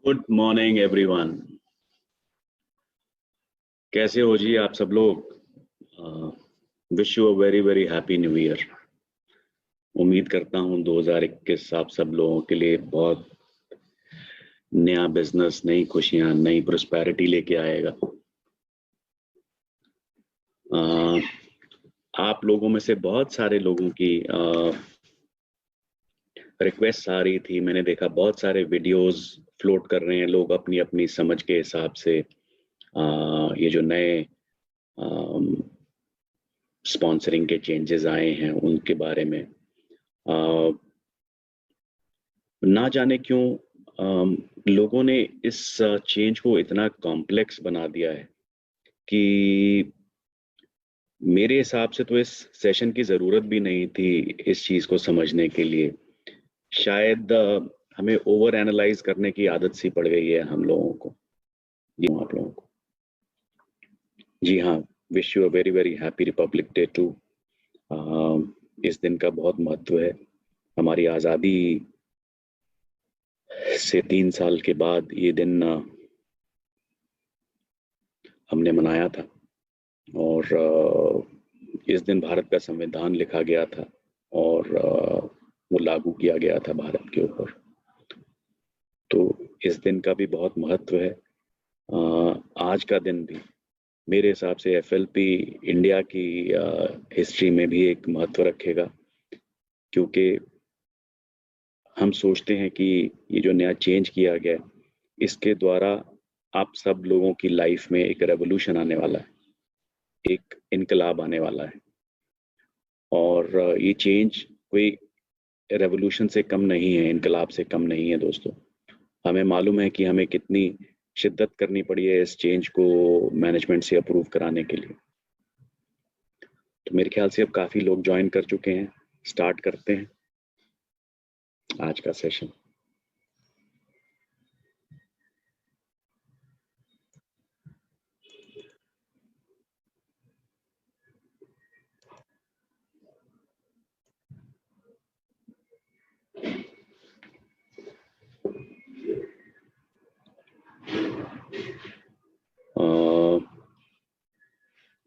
Good morning everyone. कैसे हो जी आप सब लोग? Wish you a very very happy new year. उम्मीद करता हूं 2021 आप सब लोगों के लिए बहुत नया बिजनेस, नई खुशियां, नई प्रोस्पेरिटी लेके आएगा। आप लोगों में से बहुत सारे लोगों की रिक्वेस्ट आ रही थी। मैंने देखा बहुत सारे वीडियोस फ्लोट कर रहे हैं लोग अपनी अपनी समझ के हिसाब से। ये जो नए स्पॉन्सरिंग के चेंजेस आए हैं उनके बारे में ना जाने क्यों लोगों ने इस चेंज को इतना कॉम्प्लेक्स बना दिया है कि मेरे हिसाब से तो इस सेशन की ज़रूरत भी नहीं थी इस चीज़ को समझने के लिए। शायद हमें ओवर एनालाइज करने की आदत सी पड़ गई है हम लोगों को, जी आप लोगों को। जी हाँ, wish you a very very happy republic day too. इस दिन का बहुत महत्व है। हमारी आज़ादी से 3 साल के बाद ये दिन हमने मनाया था और इस दिन भारत का संविधान लिखा गया था और वो लागू किया गया था भारत के ऊपर। तो इस दिन का भी बहुत महत्व है। आज का दिन भी मेरे हिसाब से एफएलपी इंडिया की हिस्ट्री में भी एक महत्व रखेगा, क्योंकि हम सोचते हैं कि ये जो नया चेंज किया गया इसके द्वारा आप सब लोगों की लाइफ में एक रेवोल्यूशन आने वाला है, एक इनकलाब आने वाला है। और ये चेंज कोई रेवोल्यूशन से कम नहीं है, इनकलाब से कम नहीं है दोस्तों। हमें मालूम है कि हमें कितनी शिद्दत करनी पड़ी है इस चेंज को मैनेजमेंट से अप्रूव कराने के लिए। तो मेरे ख्याल से अब काफ़ी लोग ज्वाइन कर चुके हैं। स्टार्ट करते हैं आज का सेशन।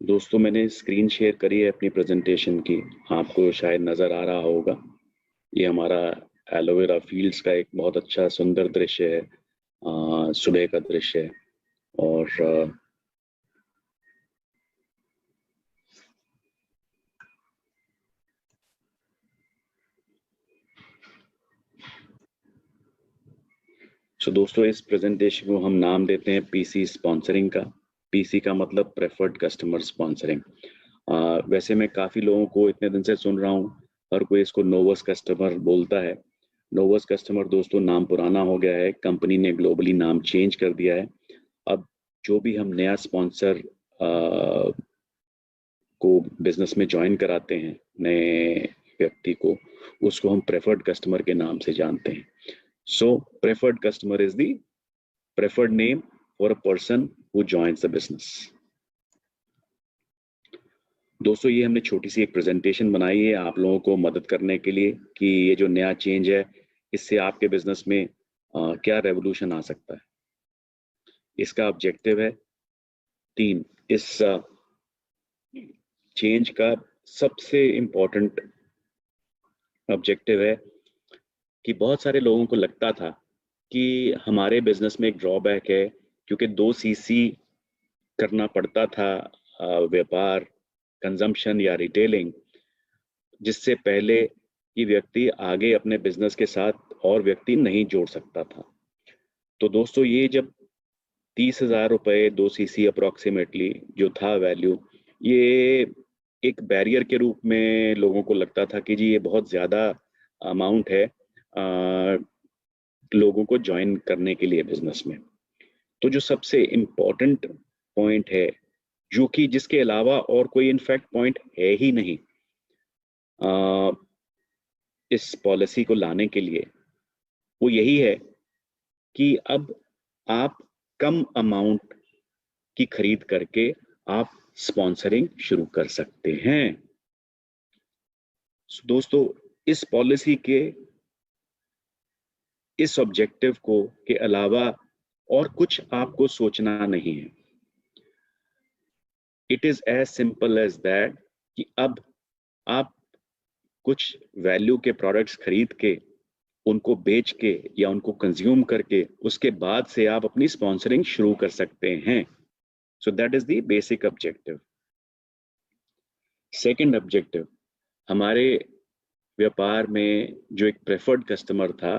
दोस्तों मैंने स्क्रीन शेयर करी है अपनी प्रेजेंटेशन की, आपको शायद नज़र आ रहा होगा। ये हमारा एलोवेरा फील्ड्स का एक बहुत अच्छा सुंदर दृश्य है, सुबह का दृश्य है। और दोस्तों इस प्रेजेंटेशन को हम नाम देते हैं पीसी स्पॉन्सरिंग का। पीसी का मतलब प्रेफर्ड कस्टमर स्पॉन्सरिंग। वैसे मैं काफ़ी लोगों को इतने दिन से सुन रहा हूँ, हर कोई इसको नोवस कस्टमर बोलता है। नोवस कस्टमर दोस्तों नाम पुराना हो गया है, कंपनी ने ग्लोबली नाम चेंज कर दिया है। अब जो भी हम नया स्पॉन्सर को बिजनेस में ज्वाइन कराते हैं, नए व्यक्ति को, उसको हम प्रेफर्ड कस्टमर के नाम से जानते हैं। So preferred customer is the preferred name for a person who joins the business. दोस्तों ये हमने छोटी सी एक प्रेजेंटेशन बनाई है आप लोगों को मदद करने के लिए कि ये जो नया चेंज है इससे आपके बिजनेस में क्या रेवोल्यूशन आ सकता है। इसका ऑब्जेक्टिव है 3। इस चेंज का सबसे इम्पोर्टेंट ऑब्जेक्टिव है कि बहुत सारे लोगों को लगता था कि हमारे बिजनेस में एक ड्रॉबैक है, क्योंकि 2 सीसी करना पड़ता था व्यापार, कंजम्पशन या रिटेलिंग, जिससे पहले कि व्यक्ति आगे अपने बिजनेस के साथ और व्यक्ति नहीं जोड़ सकता था। तो दोस्तों ये जब 30,000 रुपये 2 सीसी अप्रोक्सीमेटली जो था वैल्यू, ये एक बैरियर के रूप में लोगों को लगता था कि जी ये बहुत ज़्यादा अमाउंट है लोगों को ज्वाइन करने के लिए बिजनेस में। तो जो सबसे इम्पोर्टेंट पॉइंट है, जो कि जिसके अलावा और कोई इनफैक्ट पॉइंट है ही नहीं इस पॉलिसी को लाने के लिए, वो यही है कि अब आप कम अमाउंट की खरीद करके आप स्पॉन्सरिंग शुरू कर सकते हैं। दोस्तों इस पॉलिसी के इस ऑब्जेक्टिव को के अलावा और कुछ आपको सोचना नहीं है। It is as simple as that कि अब आप कुछ वैल्यू के प्रोडक्ट्स खरीद के उनको बेच के या उनको कंज्यूम करके उसके बाद से आप अपनी स्पॉन्सरिंग शुरू कर सकते हैं। So that is the basic objective. Second objective, हमारे व्यापार में जो एक प्रेफर्ड कस्टमर था,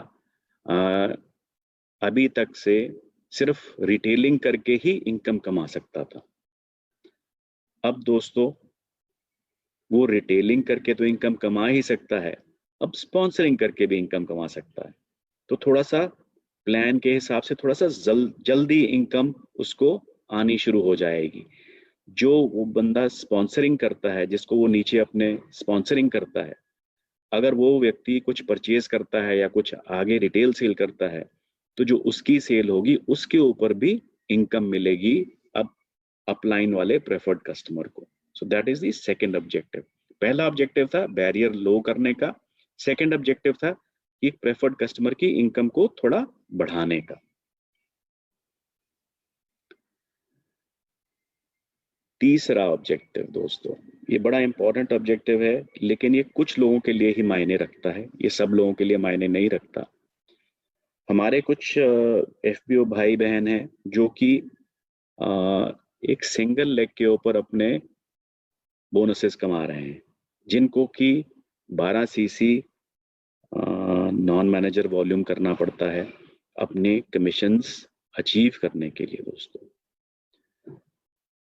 अभी तक से सिर्फ रिटेलिंग करके ही इनकम कमा सकता था। अब दोस्तों, वो रिटेलिंग करके तो इनकम कमा ही सकता है, अब स्पॉन्सरिंग करके भी इनकम कमा सकता है। तो थोड़ा सा प्लान के हिसाब से थोड़ा सा जल्दी इनकम उसको आनी शुरू हो जाएगी। जो वो बंदा स्पॉन्सरिंग करता है, जिसको वो नीचे अपने स्पॉन्सरिंग करता है, अगर वो व्यक्ति कुछ परचेज करता है या कुछ आगे रिटेल सेल करता है, तो जो उसकी सेल होगी उसके ऊपर भी इनकम मिलेगी अब अपलाइन वाले प्रेफर्ड कस्टमर को। So that is the second objective. पहला ऑब्जेक्टिव था बैरियर लो करने का, सेकंड ऑब्जेक्टिव था कि प्रेफर्ड कस्टमर की इनकम को थोड़ा बढ़ाने का। तीसरा ऑब्जेक्टिव दोस्तों, ये बड़ा इंपॉर्टेंट ऑब्जेक्टिव है, लेकिन ये कुछ लोगों के लिए ही मायने रखता है, ये सब लोगों के लिए मायने नहीं रखता। हमारे कुछ एफपीओ भाई बहन हैं जो कि एक सिंगल लेग के ऊपर अपने बोनसेस कमा रहे हैं, जिनको कि 12 सीसी नॉन मैनेजर वॉल्यूम करना पड़ता है अपने कमीशंस अचीव करने के लिए दोस्तों।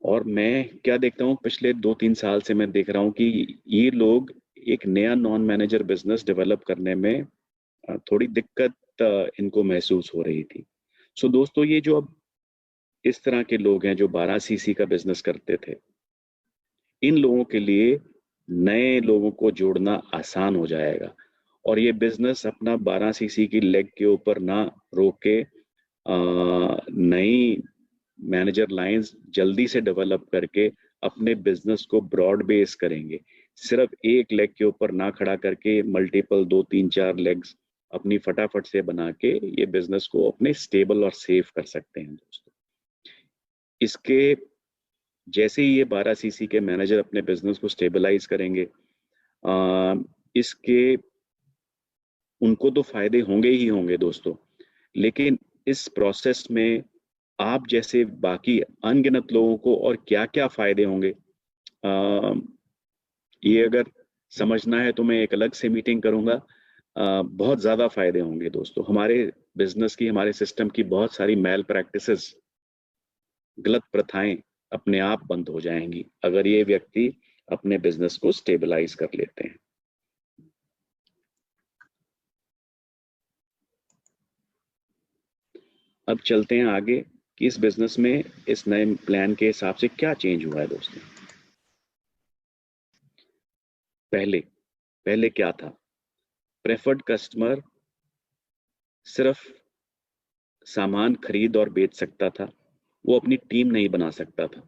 और मैं क्या देखता हूँ, पिछले 2-3 साल से मैं देख रहा हूँ कि ये लोग एक नया नॉन मैनेजर बिजनेस डेवलप करने में थोड़ी दिक्कत इनको महसूस हो रही थी। सो दोस्तों, ये जो अब इस तरह के लोग हैं जो 12 सीसी का बिजनेस करते थे, इन लोगों के लिए नए लोगों को जोड़ना आसान हो जाएगा और ये बिजनेस अपना 12 सीसी की लेग के ऊपर ना रोक के नई मैनेजर लाइंस जल्दी से डेवलप करके अपने बिजनेस को ब्रॉड बेस करेंगे। सिर्फ एक लेग के ऊपर ना खड़ा करके मल्टीपल 2-3-4 लेग्स अपनी फटाफट से बना के ये बिजनेस को अपने स्टेबल और सेफ कर सकते हैं दोस्तों। इसके जैसे ही ये 12 सीसी के मैनेजर अपने बिजनेस को स्टेबलाइज करेंगे, इसके उनको तो फायदे होंगे ही होंगे दोस्तों, लेकिन इस प्रोसेस में आप जैसे बाकी अनगिनत लोगों को और क्या क्या फायदे होंगे, ये अगर समझना है तो मैं एक अलग से मीटिंग करूंगा। बहुत ज़्यादा फायदे होंगे दोस्तों। हमारे बिजनेस की, हमारे सिस्टम की बहुत सारी मैल प्रैक्टिसेस, गलत प्रथाएं अपने आप बंद हो जाएंगी अगर ये व्यक्ति अपने बिजनेस को स्टेबलाइज कर लेते हैं। अब चलते हैं आगे कि इस बिजनेस में इस नए प्लान के हिसाब से क्या चेंज हुआ है दोस्तों। पहले क्या था, प्रेफर्ड कस्टमर सिर्फ सामान खरीद और बेच सकता था, वो अपनी टीम नहीं बना सकता था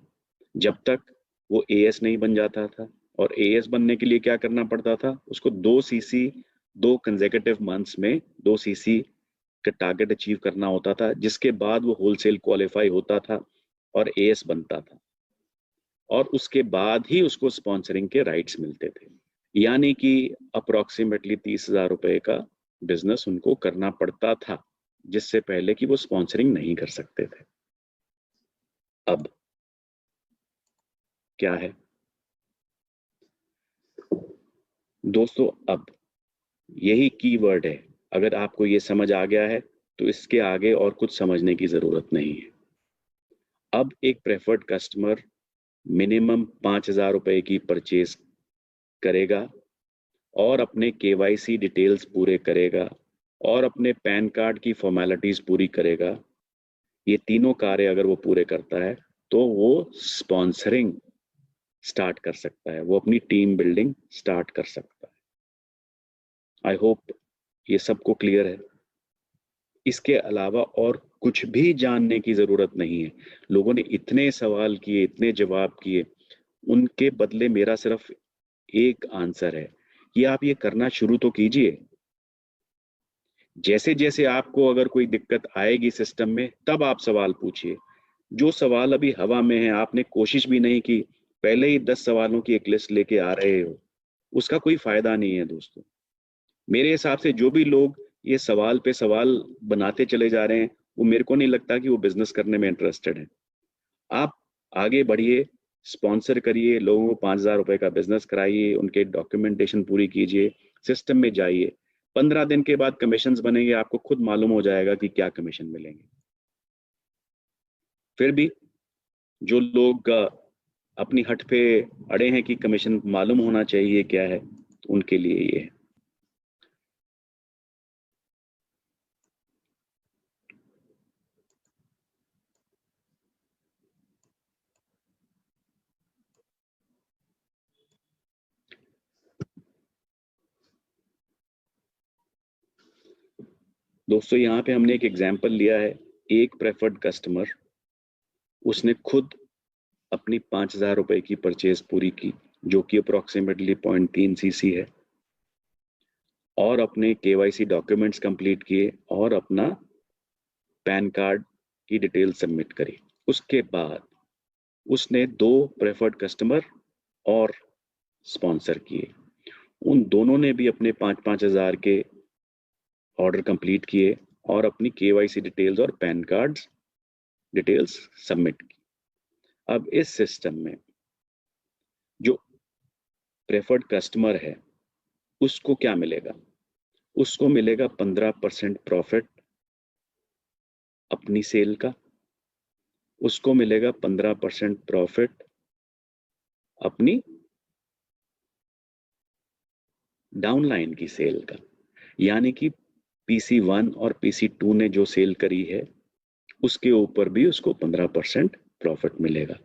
जब तक वो एएस नहीं बन जाता था। और एएस बनने के लिए क्या करना पड़ता था, उसको 2 सीसी 2 कंसेक्यूटिव मंथ्स में 2 सीसी का टारगेट अचीव करना होता था, जिसके बाद वो होलसेल क्वालिफाई होता था और एएस बनता था, और उसके बाद ही उसको स्पॉन्सरिंग के राइट्स मिलते थे। यानी कि अप्रोक्सीमेटली 30,000 रुपए का बिजनेस उनको करना पड़ता था, जिससे पहले कि वो स्पॉन्सरिंग नहीं कर सकते थे। अब क्या है दोस्तों, अब यही कीवर्ड है। अगर आपको ये समझ आ गया है तो इसके आगे और कुछ समझने की जरूरत नहीं है। अब एक प्रेफर्ड कस्टमर मिनिमम 5,000 रुपए की परचेज करेगा और अपने केवाईसी डिटेल्स पूरे करेगा और अपने पैन कार्ड की फॉर्मेलिटीज पूरी करेगा। ये तीनों कार्य अगर वो पूरे करता है तो वो स्पॉन्सरिंग स्टार्ट कर सकता है, वो अपनी टीम बिल्डिंग स्टार्ट कर सकता है। आई होप ये सबको क्लियर है। इसके अलावा और कुछ भी जानने की जरूरत नहीं है। लोगों ने इतने सवाल किए, इतने जवाब किए, उनके बदले मेरा सिर्फ एक आंसर है कि आप ये करना शुरू तो कीजिए। जैसे जैसे आपको अगर कोई दिक्कत आएगी सिस्टम में, तब आप सवाल पूछिए। जो सवाल अभी हवा में है, आपने कोशिश भी नहीं की, पहले ही 10 सवालों की एक लिस्ट लेके आ रहे हो, उसका कोई फायदा नहीं है दोस्तों। मेरे हिसाब से जो भी लोग ये सवाल पे सवाल बनाते चले जा रहे हैं, वो मेरे को नहीं लगता कि वो बिजनेस करने में इंटरेस्टेड है। आप आगे बढ़िए, स्पॉन्सर करिए, लोगों को 5,000 रुपए का बिजनेस कराइए, उनके डॉक्यूमेंटेशन पूरी कीजिए, सिस्टम में जाइए। 15 दिन के बाद कमीशंस बनेंगे, आपको खुद मालूम हो जाएगा कि क्या कमीशन मिलेंगे। फिर भी जो लोग अपनी हट पे अड़े हैं कि कमीशन मालूम होना चाहिए क्या है, तो उनके लिए ये है। दोस्तों यहाँ पे हमने एक एग्जाम्पल लिया है, एक प्रेफर्ड कस्टमर, उसने खुद अपनी 5,000 रुपए की परचेज पूरी की, जो कि अप्रोक्सीमेटली 0.3 सीसी है, और अपने केवाईसी डॉक्यूमेंट्स कंप्लीट किए और अपना पैन कार्ड की डिटेल सबमिट करी। उसके बाद उसने 2 प्रेफर्ड कस्टमर और स्पॉन्सर किए। उन दोनों ने भी अपने 5-5 हज़ार के ऑर्डर कंप्लीट किए और अपनी केवाईसी डिटेल्स और पैन कार्ड्स डिटेल्स सबमिट की। अब इस सिस्टम में जो प्रेफर्ड कस्टमर है उसको क्या मिलेगा? उसको मिलेगा 15% प्रॉफिट अपनी सेल का, उसको मिलेगा 15% प्रॉफिट अपनी डाउनलाइन की सेल का। यानी कि PC1 और PC2 ने जो सेल करी है उसके ऊपर भी उसको 15% प्रॉफिट मिलेगा।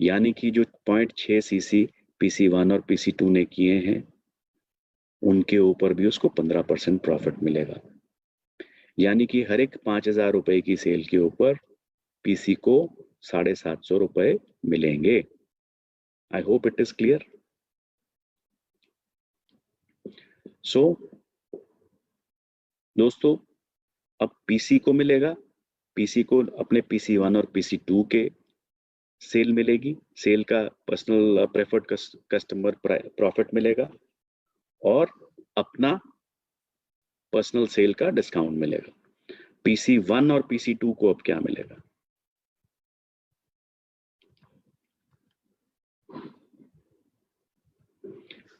यानी कि जो 0.6 सीसी PC1 और PC2 ने किए हैं उनके ऊपर भी उसको 15% प्रॉफिट मिलेगा। यानी कि हर एक 5,000 रुपए की सेल के ऊपर PC को 750 रुपए मिलेंगे। I hope it is clear. So दोस्तों, अब PC को मिलेगा, PC को अपने PC1 और PC2 के सेल मिलेगी, सेल का पर्सनल प्रेफर्ड कस्टमर प्रॉफिट मिलेगा, और अपना पर्सनल सेल का डिस्काउंट मिलेगा। PC1 और PC2 को अब क्या मिलेगा?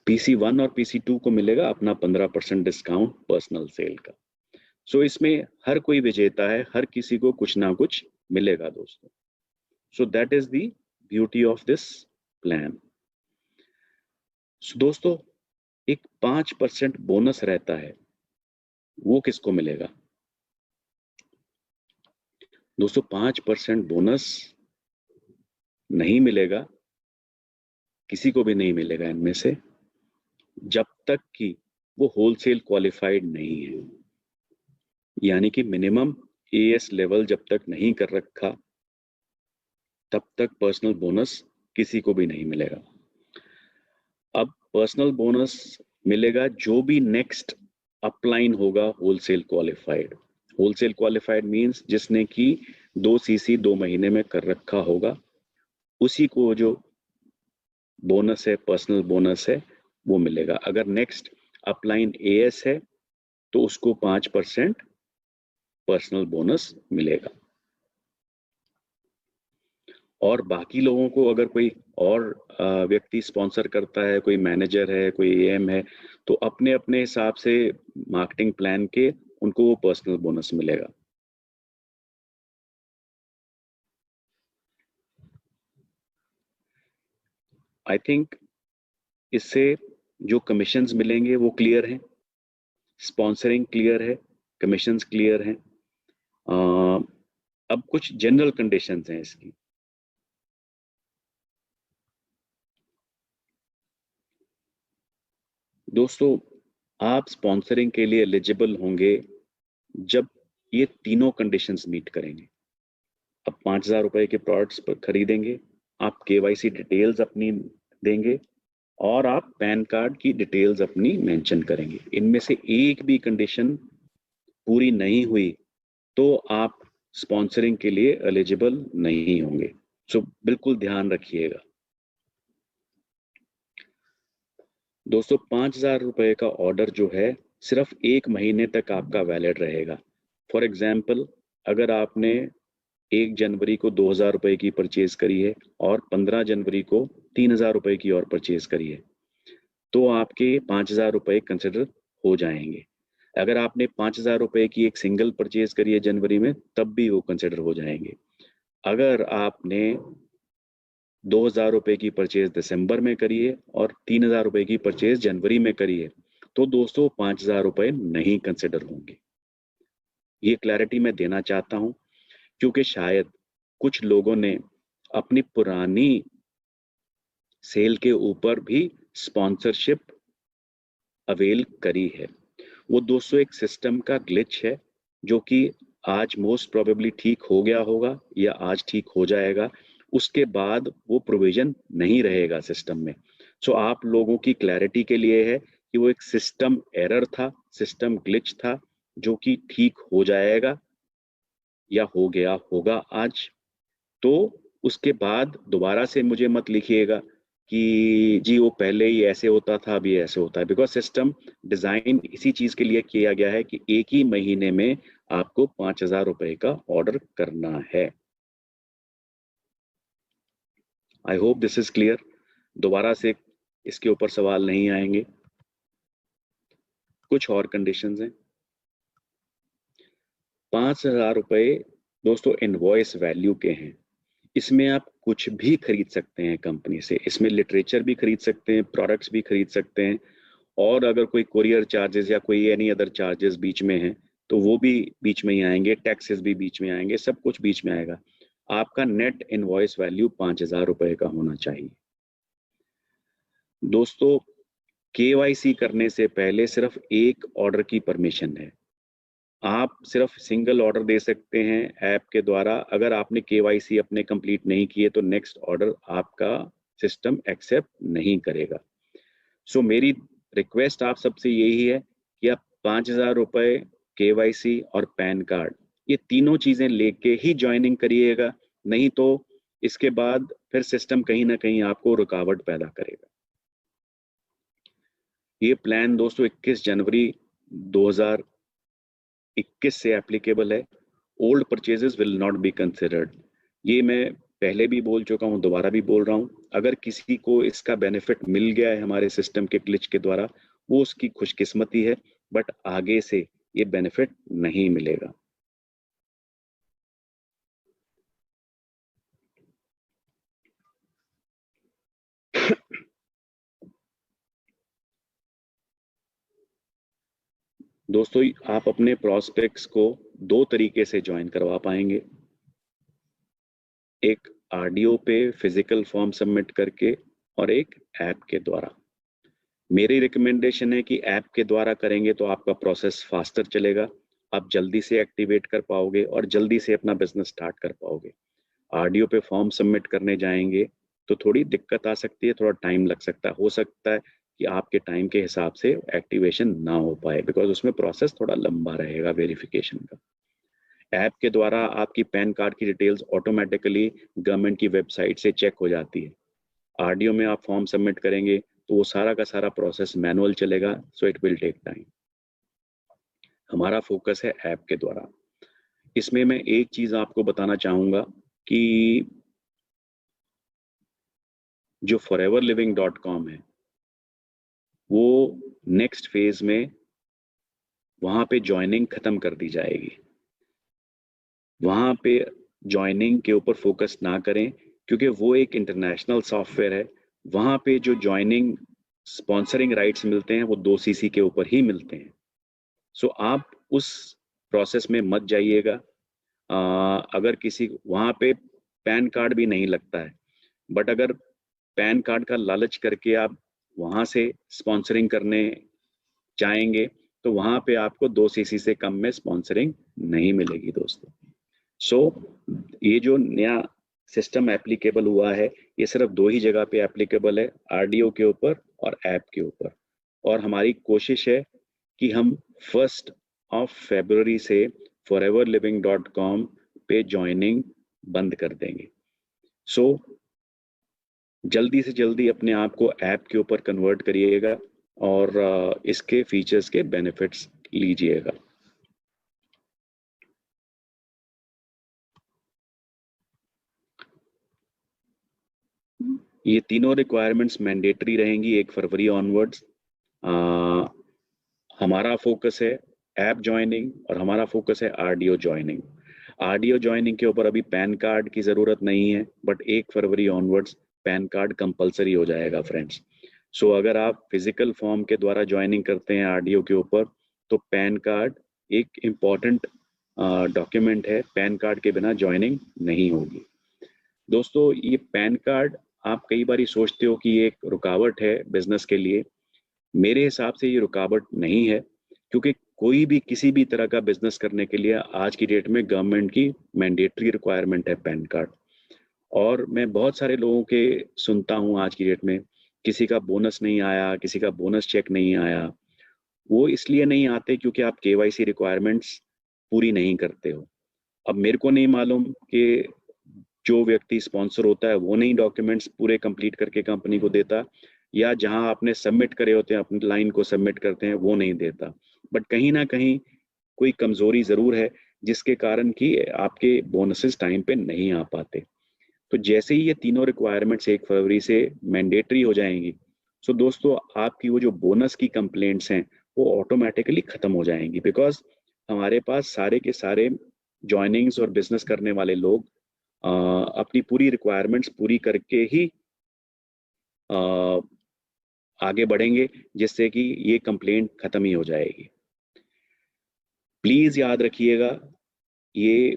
PC1 और PC2 को मिलेगा अपना 15% डिस्काउंट पर्सनल सेल का। सो इसमें हर कोई विजेता है, हर किसी को कुछ ना कुछ मिलेगा दोस्तों। So that is the beauty of this plan. दोस्तों, एक 5% बोनस रहता है, वो किसको मिलेगा? दोस्तों 5% बोनस नहीं मिलेगा, किसी को भी नहीं मिलेगा इनमें से, जब तक कि वो होलसेल क्वालिफाइड नहीं है। यानी कि मिनिमम AS लेवल जब तक नहीं कर रखा, तब तक पर्सनल बोनस किसी को भी नहीं मिलेगा। अब पर्सनल बोनस मिलेगा जो भी नेक्स्ट अपलाइन होगा wholesale qualified. Wholesale qualified means जिसने कि 2 CC 2 महीने में कर रखा होगा, उसी को जो बोनस है, पर्सनल बोनस है, वो मिलेगा। अगर नेक्स्ट अपलाइन AS है तो उसको 5% पर्सनल बोनस मिलेगा। और बाकी लोगों को अगर कोई और व्यक्ति स्पॉन्सर करता है, कोई मैनेजर है, कोई AM है, तो अपने अपने हिसाब से मार्केटिंग प्लान के उनको वो पर्सनल बोनस मिलेगा। आई थिंक इससे जो कमीशंस मिलेंगे वो क्लियर हैं, स्पॉन्सरिंग क्लियर है, कमीशंस क्लियर हैं। अब कुछ जनरल कंडीशंस हैं इसकी। दोस्तों, आप स्पॉन्सरिंग के लिए एलिजिबल होंगे जब ये तीनों कंडीशंस मीट करेंगे। अब 5,000 रुपए के प्रोडक्ट्स पर खरीदेंगे, आप KYC डिटेल्स अपनी देंगे और आप पैन कार्ड की डिटेल्स अपनी मेंशन करेंगे। इनमें से एक भी कंडीशन पूरी नहीं हुई तो आप स्पॉन्सरिंग के लिए एलिजिबल नहीं होंगे। सो बिल्कुल ध्यान रखिएगा दोस्तों। 5,000 रुपए का ऑर्डर जो है सिर्फ 1 महीने तक आपका वैलिड रहेगा। फॉर एग्जाम्पल, अगर आपने 1 जनवरी को 2,000 रुपए की परचेज करी है और 15 जनवरी को 3,000 रुपए की और परचेज करी है, तो आपके 5,000 रुपए कंसिडर हो जाएंगे। अगर आपने 5,000 रुपए की एक सिंगल परचेज करी है जनवरी में, तब भी वो कंसिडर हो जाएंगे। अगर आपने 2,000 रुपए की परचेज दिसंबर में करी है और 3,000 रुपए की परचेज जनवरी में करी है, तो दोस्तों 5,000 रुपए नहीं कंसिडर होंगे। ये क्लैरिटी मैं देना चाहता हूं, क्योंकि शायद कुछ लोगों ने अपनी पुरानी सेल के ऊपर भी स्पॉन्सरशिप अवेल करी है। वो दोस्तों एक सिस्टम का ग्लिच है, जो कि आज मोस्ट प्रोबेबली ठीक हो गया होगा या आज ठीक हो जाएगा। उसके बाद वो प्रोविजन नहीं रहेगा सिस्टम में। सो आप लोगों की क्लैरिटी के लिए है कि वो एक सिस्टम एरर था, सिस्टम ग्लिच था, जो कि ठीक हो जाएगा या हो गया होगा आज। तो उसके बाद दोबारा से मुझे मत लिखिएगा कि जी वो पहले ही ऐसे होता था, अभी ऐसे होता है, बिकॉज सिस्टम डिजाइन इसी चीज के लिए किया गया है कि एक ही महीने में आपको 5,000 रुपए का ऑर्डर करना है। I hope this is clear. दोबारा से इसके ऊपर सवाल नहीं आएंगे। कुछ और कंडीशंस हैं। 5,000 रुपए दोस्तों इनवॉइस वैल्यू के हैं। इसमें आप कुछ भी खरीद सकते हैं कंपनी से। इसमें लिटरेचर भी खरीद सकते हैं, प्रोडक्ट्स भी खरीद सकते हैं, और अगर कोई कुरियर चार्जेस या कोई एनी अदर चार्जेस बीच में हैं तो वो भी बीच में ही आएंगे, टैक्सेस भी बीच में आएंगे, सब कुछ बीच में आएगा। आपका नेट इनवॉइस वैल्यू 5,000 रुपए का होना चाहिए। दोस्तों, केवाईसी करने से पहले सिर्फ एक ऑर्डर की परमिशन है। आप सिर्फ सिंगल ऑर्डर दे सकते हैं ऐप के द्वारा। अगर आपने केवाईसी अपने कंप्लीट नहीं किए तो नेक्स्ट ऑर्डर आपका सिस्टम एक्सेप्ट नहीं करेगा। सो मेरी रिक्वेस्ट आप सबसे यही है कि आप 5,000 रुपए, केवाईसी और पैन कार्ड, ये तीनों चीजें लेके ही ज्वाइनिंग करिएगा, नहीं तो इसके बाद फिर सिस्टम कहीं ना कहीं आपको रुकावट पैदा करेगा। ये प्लान दोस्तों 21 जनवरी 2021 से एप्लीकेबल है। Old purchases will not be considered. ये मैं पहले भी बोल चुका हूँ, दोबारा भी बोल रहा हूँ। अगर किसी को इसका बेनिफिट मिल गया है हमारे सिस्टम के ग्लिच के द्वारा, वो उसकी खुशकिस्मती है, बट आगे से ये बेनिफिट नहीं मिलेगा। दोस्तों, आप अपने प्रॉस्पेक्ट्स को 2 तरीके से ज्वाइन करवा पाएंगे। एक आरडीओ पे फिजिकल फॉर्म सबमिट करके, और एक ऐप के द्वारा। मेरी रिकमेंडेशन है कि ऐप के द्वारा करेंगे तो आपका प्रोसेस फास्टर चलेगा, आप जल्दी से एक्टिवेट कर पाओगे और जल्दी से अपना बिजनेस स्टार्ट कर पाओगे। आरडीओ पे फॉर्म सबमिट करने जाएंगे तो थोड़ी दिक्कत आ सकती है, थोड़ा टाइम लग सकता है। हो सकता है कि आपके टाइम के हिसाब से एक्टिवेशन ना हो पाए, बिकॉज उसमें प्रोसेस थोड़ा लंबा रहेगा वेरिफिकेशन का। ऐप के द्वारा आपकी पैन कार्ड की डिटेल्स ऑटोमेटिकली गवर्नमेंट की वेबसाइट से चेक हो जाती है। आरडीओ में आप फॉर्म सबमिट करेंगे तो वो सारा का सारा प्रोसेस मैनुअल चलेगा, so it will take time. हमारा फोकस है ऐप के द्वारा। इसमें मैं एक चीज आपको बताना चाहूंगा कि जो foreverliving.com है, वो नेक्स्ट फेज में वहां पे ज्वाइनिंग खत्म कर दी जाएगी। वहां पे ज्वाइनिंग के ऊपर फोकस ना करें, क्योंकि वो एक इंटरनेशनल सॉफ्टवेयर है। वहां पे जो ज्वाइनिंग स्पॉन्सरिंग राइट्स मिलते हैं वो 2 सीसी के ऊपर ही मिलते हैं। सो आप उस प्रोसेस में मत जाइएगा। अगर किसी वहां पे पैन कार्ड भी नहीं लगता है, बट अगर पैन कार्ड का लालच करके आप वहां से स्पॉन्सरिंग करने जाएंगे तो वहां पे आपको 2 सीसी से कम में स्पॉन्सरिंग नहीं मिलेगी दोस्तों। सो ये जो नया सिस्टम एप्लीकेबल हुआ है, ये सिर्फ 2 ही जगह पे एप्लीकेबल है, आरडीओ के ऊपर और ऐप के ऊपर। और हमारी कोशिश है कि हम फर्स्ट ऑफ फरवरी से foreverliving.com पे ज्वाइनिंग बंद कर देंगे। सो जल्दी से जल्दी अपने आप को ऐप के ऊपर कन्वर्ट करिएगा और इसके फीचर्स के बेनिफिट्स लीजिएगा। ये तीनों रिक्वायरमेंट्स मैंडेटरी रहेंगी 1 फरवरी ऑनवर्ड्स। हमारा फोकस है ऐप ज्वाइनिंग और हमारा फोकस है आरडीओ ज्वाइनिंग। आरडीओ ज्वाइनिंग के ऊपर अभी पैन कार्ड की ज़रूरत नहीं है, but 1 February onwards pan card compulsory हो जाएगा फ्रेंड्स। सो अगर आप फिजिकल फॉर्म के द्वारा ज्वाइनिंग करते हैं आरडीओ के ऊपर, तो पैन कार्ड एक इम्पॉर्टेंट डॉक्यूमेंट है, पैन कार्ड के बिना ज्वाइनिंग नहीं होगी। दोस्तों, ये पैन कार्ड आप कई बार सोचते हो कि ये एक रुकावट है बिजनेस के लिए। मेरे हिसाब से ये रुकावट नहीं है, क्योंकि कोई भी किसी भी तरह का बिजनेस करने के लिए आज की डेट में गवर्नमेंट की मैंडेटरी रिक्वायरमेंट है पैन कार्ड। और मैं बहुत सारे लोगों के सुनता हूँ आज की डेट में, किसी का बोनस नहीं आया, किसी का बोनस चेक नहीं आया। वो इसलिए नहीं आते क्योंकि आप केवाईसी रिक्वायरमेंट्स पूरी नहीं करते हो। अब मेरे को नहीं मालूम कि जो व्यक्ति स्पॉन्सर होता है वो नहीं डॉक्यूमेंट्स पूरे कंप्लीट करके कंपनी को देता, या जहां आपने सबमिट करे होते हैं अपनी लाइन को सबमिट करते हैं वो नहीं देता। बट कहीं ना कहीं कोई कमजोरी जरूर है जिसके कारण कि आपके बोनसेस टाइम पे नहीं आ पाते। तो जैसे ही ये तीनों रिक्वायरमेंट्स 1 फरवरी से मैंडेटरी हो जाएंगी, सो दोस्तों आपकी वो जो बोनस की कंप्लेंट्स हैं वो ऑटोमेटिकली खत्म हो जाएंगी, बिकॉज हमारे पास सारे के सारे ज्वाइनिंग्स और बिजनेस करने वाले लोग अपनी पूरी रिक्वायरमेंट्स पूरी करके ही आगे बढ़ेंगे, जिससे कि ये कंप्लेंट खत्म ही हो जाएगी। प्लीज याद रखिएगा, ये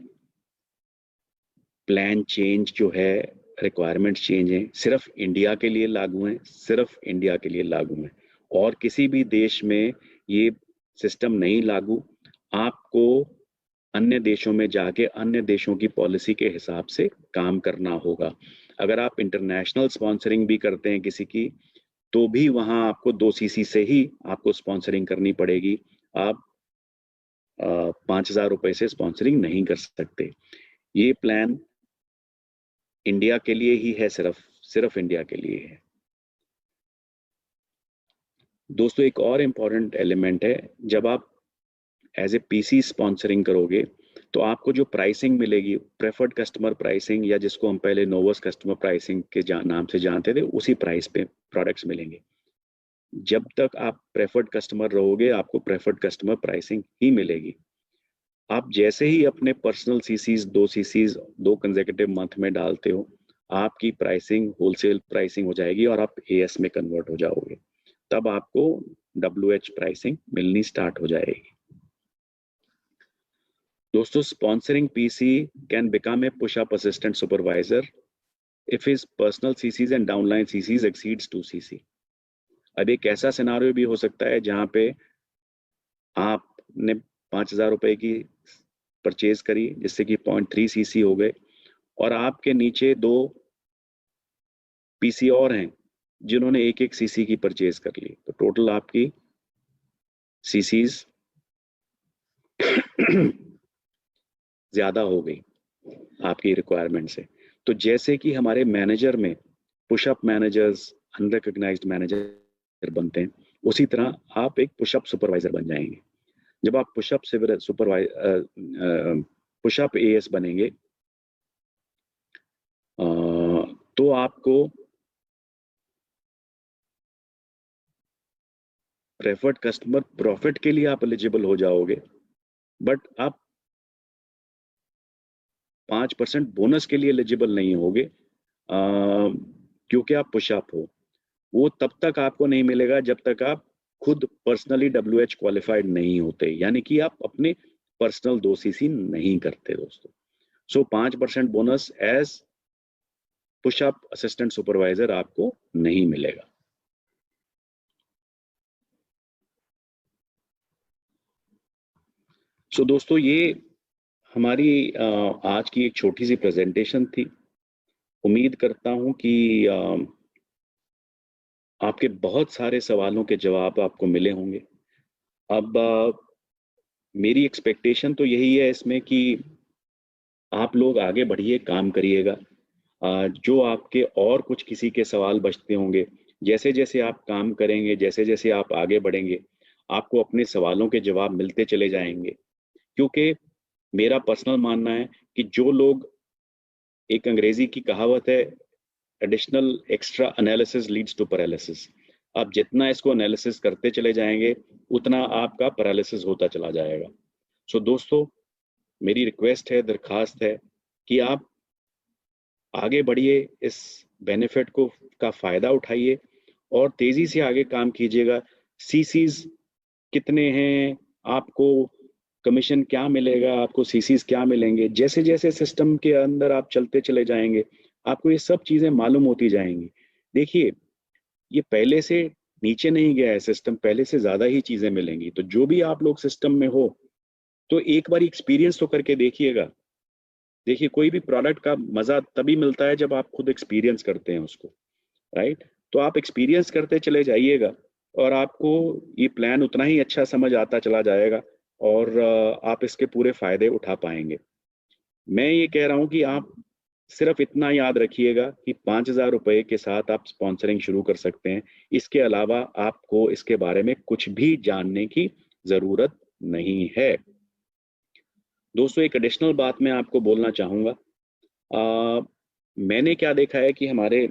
प्लान चेंज जो है, रिक्वायरमेंट चेंज है, सिर्फ इंडिया के लिए लागू है, सिर्फ इंडिया के लिए लागू है, और किसी भी देश में ये सिस्टम नहीं लागू। आपको अन्य देशों में जाके अन्य देशों की पॉलिसी के हिसाब से काम करना होगा। अगर आप इंटरनेशनल स्पॉन्सरिंग भी करते हैं किसी की, तो भी वहां आपको 2 सीसी से ही आपको स्पॉन्सरिंग करनी पड़ेगी। आप 5,000 रुपए से स्पॉन्सरिंग नहीं कर सकते। ये प्लान इंडिया के लिए ही है, सिर्फ इंडिया के लिए है। दोस्तों, एक और इम्पॉर्टेंट एलिमेंट है, जब आप एज ए पीसी स्पॉन्सरिंग करोगे तो आपको जो प्राइसिंग मिलेगी, प्रेफर्ड कस्टमर प्राइसिंग, या जिसको हम पहले नोवस कस्टमर प्राइसिंग के नाम से जानते थे, उसी प्राइस पे प्रोडक्ट्स मिलेंगे। जब तक आप प्रेफर्ड कस्टमर रहोगे आपको प्रेफर्ड कस्टमर प्राइसिंग ही मिलेगी। आप जैसे ही अपने personal chassis 2 chassis 2 consecutive month में डालते हो, आपकी प्राइसिंग होलसेल प्राइसिंग हो जाएगी और आप एएस में कन्वर्ट हो जाओगे। तब आपको WH प्राइसिंग मिलनी स्टार्ट हो जाएगी। दोस्तों, sponsoring PC can become a push-up assistant supervisor if his personal CCs and downline CCs exceeds 2 CC। अब एक ऐसा सिनारियो भी हो सकता है जहां पे आपने 5,000 रुपए की परचेज करी, जिससे कि 0.3 CC हो गए, और आपके नीचे 2 PC और हैं जिन्होंने 1-1 CC की परचेज कर ली, तो टोटल आपकी CCs ज्यादा हो गई आपकी रिक्वायरमेंट से। तो जैसे कि हमारे मैनेजर में पुशअप मैनेजर्स अनरिकॉग्नाइज्ड मैनेजर बनते हैं, उसी तरह आप एक पुशअप सुपरवाइजर बन जाएंगे। जब आप पुशअप एएस बनेंगे तो आपको प्रेफर्ड कस्टमर प्रॉफिट के लिए आप एलिजिबल हो जाओगे, बट आप 5% बोनस के लिए एलिजिबल नहीं होगे, क्योंकि आप पुशअप हो। वो तब तक आपको नहीं मिलेगा जब तक आप खुद पर्सनली WH क्वालिफाइड नहीं होते, यानी कि आप अपने पर्सनल 2 CC नहीं करते दोस्तों। So 5% bonus as pushup assistant supervisor आपको नहीं मिलेगा। सो दोस्तों, ये हमारी आज की एक छोटी सी प्रेजेंटेशन थी। उम्मीद करता हूं कि आपके बहुत सारे सवालों के जवाब आपको मिले होंगे। अब मेरी एक्सपेक्टेशन तो यही है इसमें कि आप लोग आगे बढ़िए, काम करिएगा। जो आपके और कुछ किसी के सवाल बचते होंगे, जैसे जैसे आप काम करेंगे, जैसे जैसे आप आगे बढ़ेंगे, आपको अपने सवालों के जवाब मिलते चले जाएंगे। क्योंकि मेरा पर्सनल मानना है कि जो लोग, एक अंग्रेजी की कहावत है, additional extra analysis leads to paralysis. आप जितना इसको एनालिसिस करते चले जाएंगे, उतना आपका पैरालिसिस होता चला जाएगा। सो दोस्तों, मेरी रिक्वेस्ट है, दरखास्त है कि आप आगे बढ़िए, इस बेनिफिट को का फायदा उठाइए और तेजी से आगे काम कीजिएगा। सीसीज कितने हैं, आपको कमीशन क्या मिलेगा, आपको सीसीज क्या मिलेंगे, जैसे जैसे सिस्टम के अंदर आप चलते चले जाएंगे, आपको ये सब चीजें मालूम होती जाएंगी। देखिए, ये पहले से नीचे नहीं गया है सिस्टम, पहले से ज्यादा ही चीजें मिलेंगी। तो जो भी आप लोग सिस्टम में हो, तो एक बार एक्सपीरियंस तो करके देखिएगा। देखिए, कोई भी प्रोडक्ट का मजा तभी मिलता है जब आप खुद एक्सपीरियंस करते हैं उसको, राइट? तो आप एक्सपीरियंस करते चले जाइएगा और आपको ये प्लान उतना ही अच्छा समझ आता चला जाएगा और आप इसके पूरे फायदे उठा पाएंगे। मैं ये कह रहा हूँ कि आप सिर्फ इतना याद रखिएगा कि 5,000 रुपए के साथ आप स्पॉन्सरिंग शुरू कर सकते हैं। इसके अलावा आपको इसके बारे में कुछ भी जानने की जरूरत नहीं है। दोस्तों, एक एडिशनल बात मैं आपको बोलना चाहूँगा। मैंने क्या देखा है कि हमारे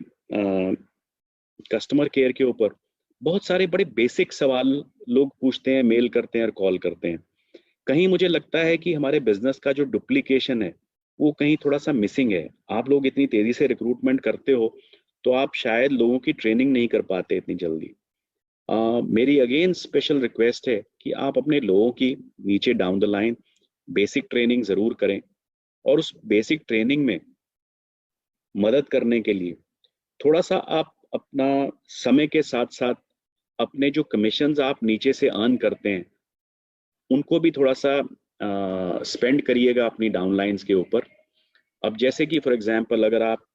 कस्टमर केयर के ऊपर बहुत सारे बड़े बेसिक सवाल लोग पूछते हैं, मेल करते हैं और कॉल करते हैं। कहीं मुझे लगता है कि हमारे बिजनेस का जो डुप्लीकेशन है, वो कहीं थोड़ा सा मिसिंग है। आप लोग इतनी तेजी से रिक्रूटमेंट करते हो, तो आप शायद लोगों की ट्रेनिंग नहीं कर पाते इतनी जल्दी। मेरी अगेन स्पेशल रिक्वेस्ट है कि आप अपने लोगों की नीचे down the line basic training जरूर करें, और उस बेसिक ट्रेनिंग में मदद करने के लिए थोड़ा सा आप अपना समय के साथ साथ अपने जो कमीशंस आप नीचे से अर्न करते हैं, उनको भी थोड़ा सा स्पेंड करिएगा अपनी डाउनलाइंस के ऊपर। अब जैसे कि फॉर एग्जांपल, अगर आप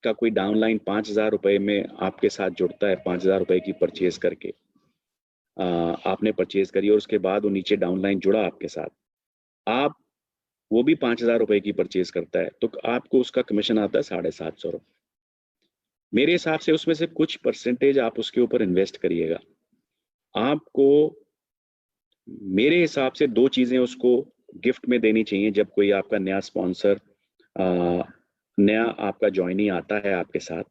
का कोई डाउनलाइन 5,000 रुपए में आपके साथ जुड़ता है, 5,000 रुपए की परचेज करके आपने परचेज करी और उसके बाद वो नीचे डाउनलाइन जुड़ा आपके साथ, आप वो भी 5,000 रुपए की परचेज करता है, तो आपको उसका कमीशन आता है 750 रुपये। मेरे हिसाब से उसमें से कुछ परसेंटेज आप उसके ऊपर इन्वेस्ट करिएगा। आपको मेरे हिसाब से दो चीजें उसको गिफ्ट में देनी चाहिए जब कोई आपका नया स्पॉन्सर, नया आपका ज्वाइनी आता है आपके साथ।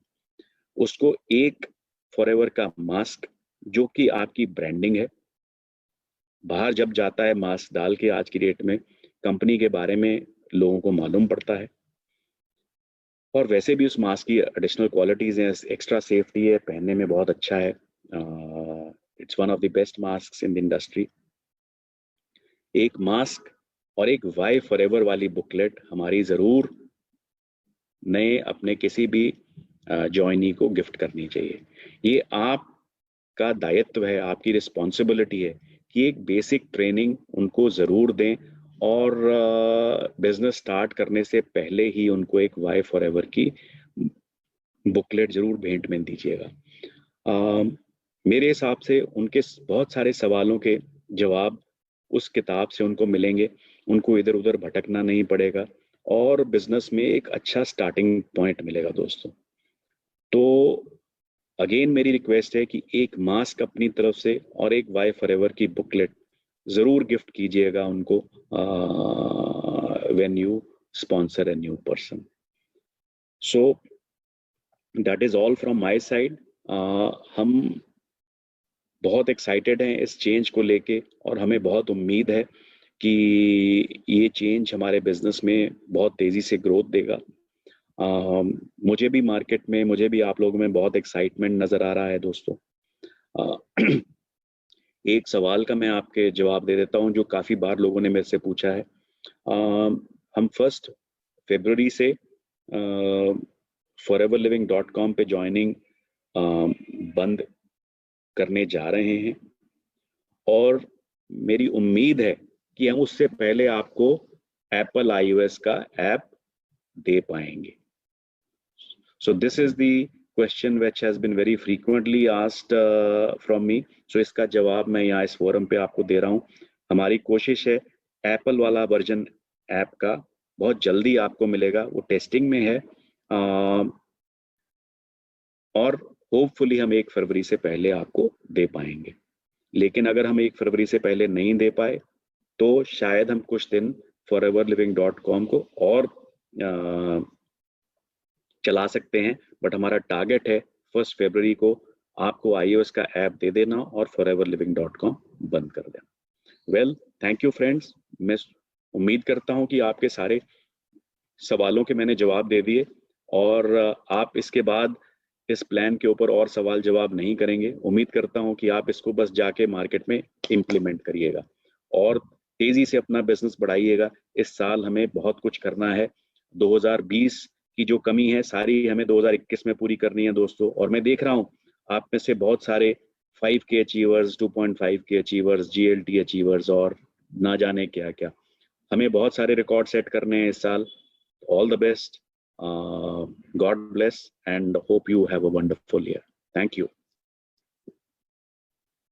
उसको एक फॉरएवर का मास्क, जो कि आपकी ब्रांडिंग है। बाहर जब जाता है मास्क डाल के, आज की डेट में कंपनी के बारे में लोगों को मालूम पड़ता है। और वैसे भी उस मास्क की एडिशनल क्वालिटीज हैं, एक्स्ट्रा सेफ्टी है, पहनने में बहुत अच्छा है। It's one of the best mask in the industry. एक मास्क और एक वाई फॉरएवर वाली बुकलेट हमारी जरूर नए अपने किसी भी ज्वाइनी को गिफ्ट करनी चाहिए। ये आपका दायित्व है, आपकी रिस्पॉन्सिबिलिटी है कि एक बेसिक ट्रेनिंग उनको जरूर दें, और बिजनेस स्टार्ट करने से पहले ही उनको एक वाई फॉरएवर की बुकलेट जरूर भेंट में दीजिएगा। मेरे हिसाब से उनके बहुत सारे सवालों के जवाब उस किताब से उनको मिलेंगे, उनको इधर उधर भटकना नहीं पड़ेगा और बिजनेस में एक अच्छा स्टार्टिंग पॉइंट मिलेगा दोस्तों। तो अगेन मेरी रिक्वेस्ट है कि एक मास्क अपनी तरफ से और एक वाई फॉरएवर की बुकलेट जरूर गिफ्ट कीजिएगा उनको when you sponsor a new person. So that is all from my side. हम बहुत एक्साइटेड हैं इस चेंज को लेके, और हमें बहुत उम्मीद है कि ये चेंज हमारे बिजनेस में बहुत तेजी से ग्रोथ देगा। मुझे भी मार्केट में, मुझे भी आप लोगों में बहुत एक्साइटमेंट नजर आ रहा है दोस्तों। एक सवाल का मैं आपके जवाब दे देता हूं जो काफी बार लोगों ने मेरे से पूछा है। हम 1 फरवरी से foreverliving.com पे ज्वाइनिंग बंद करने जा रहे हैं, और मेरी उम्मीद है कि हम उससे पहले आपको एप्पल iOS का ऐप दे पाएंगे। So this is the question which has been very frequently asked from me. So इसका जवाब मैं यहाँ इस फोरम पे आपको दे रहा हूँ हमारी कोशिश है एप्पल वाला वर्जन ऐप का बहुत जल्दी आपको मिलेगा, वो टेस्टिंग में है, और होपफुली हम 1 फरवरी से पहले आपको दे पाएंगे। लेकिन अगर हम 1 फरवरी से पहले नहीं दे पाए तो शायद हम कुछ दिन foreverliving.com को और चला सकते हैं, बट हमारा टारगेट है 1 फरवरी को आपको iOS का ऐप दे देना और foreverliving.com बंद कर देना। Well, thank you friends. मैं उम्मीद करता हूं कि आपके सारे सवालों के मैंने जवाब दे दिए, और आप इसके बाद इस प्लान के ऊपर और सवाल जवाब नहीं करेंगे। उम्मीद करता हूं कि आप इसको बस जाके मार्केट में इम्प्लीमेंट करिएगा और तेजी से अपना बिजनेस बढ़ाइएगा। इस साल हमें बहुत कुछ करना है। 2020 की जो कमी है सारी हमें 2021 में पूरी करनी है दोस्तों। और मैं देख रहा हूं आप में से बहुत सारे 5K achievers, 2.5K achievers, GLT achievers और ना जाने क्या क्या। हमें बहुत सारे रिकॉर्ड सेट करने हैं इस साल। All the best. God bless and hope you have a wonderful year. Thank you.